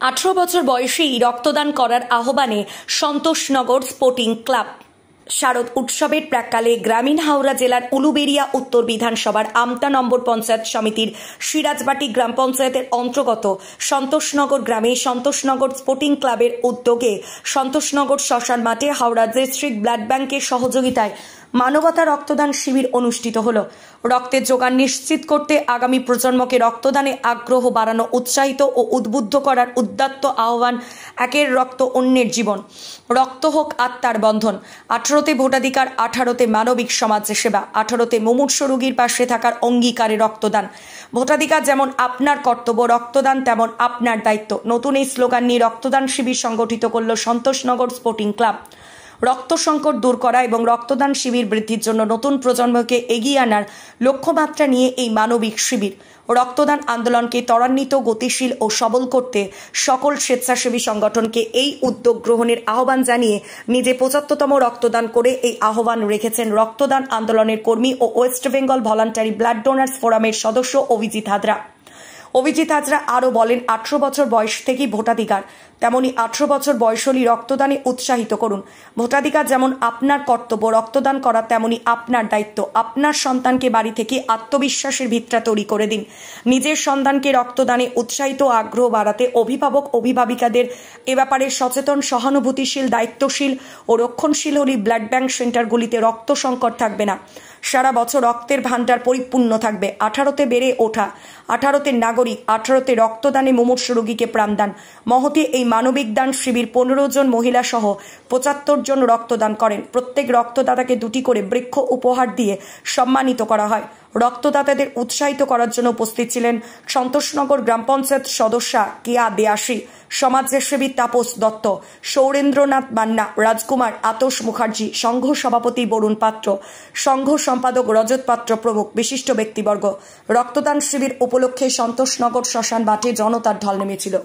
18 বছর বয়সেই রক্তদান করার আহ্বানে সন্তোষনগর স্পোর্টিং ক্লাব। শারদ উৎসবের প্রাক্কালে গ্রামীণ হাওড়া জেলার উলুবেড়িয়া উত্তর বিধানসভার আমতা নম্বর পঞ্চায়েত সমিতির সিরাজবাটি গ্রাম পঞ্চায়েতের অন্তর্গত সন্তোষনগর গ্রামে সন্তোষনগর স্পোর্টিং ক্লাবের উদ্যোগে সন্তোষনগর শ্মশান মাঠে হাওড়া ডিস্ট্রিক্ট ব্লাড ব্যাংকের সহযোগিতায় মানবতা রক্তদান শিবির অনুষ্ঠিত হলো। রক্তের যোগান নিশ্চিত করতে আগামী প্রজন্মকে রক্তদানে আগ্রহ বাড়ানো, উৎসাহিত ও উদ্বুদ্ধ করার উদ্যত্ত আহ্বান। একের রক্ত অন্যের জীবন, রক্ত হোক আত্মার বন্ধন। 18তে ভোটাধিকার, 18তে মানবিক সমাজ সেবা, 18তে মুমূর্ষু রোগীর পাশে থাকার অঙ্গীকারে রক্তদান। ভোটাধিকার যেমন আপনার কর্তব্য, রক্তদান তেমন আপনার দায়িত্ব। নতুন এই স্লোগান নিয়ে রক্তদান শিবির সংগঠিত করল সন্তোষনগর স্পোর্টিং ক্লাব। রক্ত সংকট দূর করা এবং রক্তদান শিবির বৃদ্ধির জন্য নতুন প্রজন্মকে এগিয়ে আনার লক্ষ্যমাত্রা নিয়ে এই মানবিক শিবির। রক্তদান আন্দোলনকে ত্বরান্বিত, গতিশীল ও সবল করতে সকল স্বেচ্ছাসেবী সংগঠনকে এই উদ্যোগ গ্রহণের আহ্বান জানিয়ে নিজে 75তম রক্তদান করে এই আহ্বান রেখেছেন রক্তদান আন্দোলনের কর্মী ও West Bengal voluntary blood donors ফোরামের সদস্য অভিজিৎ হাজরা। অভিজিৎ হাজরা আরও বলেন, 18 বছর বয়স থেকেই ভোটাধিকার, তেমনি 18 বছর বয়স হলেই রক্তদানে উৎসাহিত করুন। ভোটাধিকার যেমন আপনার কর্তব্য, রক্তদান করা তেমনি আপনার দায়িত্ব। আপনার সন্তানকে বাড়ি থেকে আত্মবিশ্বাসের ভিতটা তৈরি করে দিন। নিজের সন্তানকে রক্তদানে উৎসাহিত ও আগ্রহ বাড়াতে অভিভাবক অভিভাবিকাদের এ ব্যাপারে সচেতন, সহানুভূতিশীল, দায়িত্বশীল ও রক্ষণশীল হলে ব্লাড ব্যাংক সেন্টারগুলিতে রক্ত সংকট থাকবে না। সারা বছর রক্তের ভাণ্ডার পরিপূর্ণ থাকবে। 18তে বেড়ে ওঠা, 18তে নাগরিক, 18তে রক্তদানে মুমূর্ষু রোগীকে প্রাণদান। মহতী এই মানবিক দান শিবির 15 জন মহিলা সহ 75 জন রক্তদান করেন। প্রত্যেক রক্তদাতাকে 2টি করে বৃক্ষ উপহার দিয়ে সম্মানিত করা হয়। রক্তদাতাদের উৎসাহিত করার জন্য উপস্থিত ছিলেন সন্তোষনগর গ্রাম পঞ্চায়েত সদস্যা কেয়া দেয়াসী, সমাজসেবী তাপস দত্ত, সৌরেন্দ্রনাথ মান্না, রাজকুমার, আতোষ মুখার্জি, সংঘ সভাপতি বরুণ পাত্র, সংঘ সম্পাদক রজত পাত্র প্রমুখ বিশিষ্ট ব্যক্তিবর্গ। রক্তদান শিবির উপলক্ষে সন্তোষনগর শ্মশান মাঠে জনতার ঢল নেমেছিল।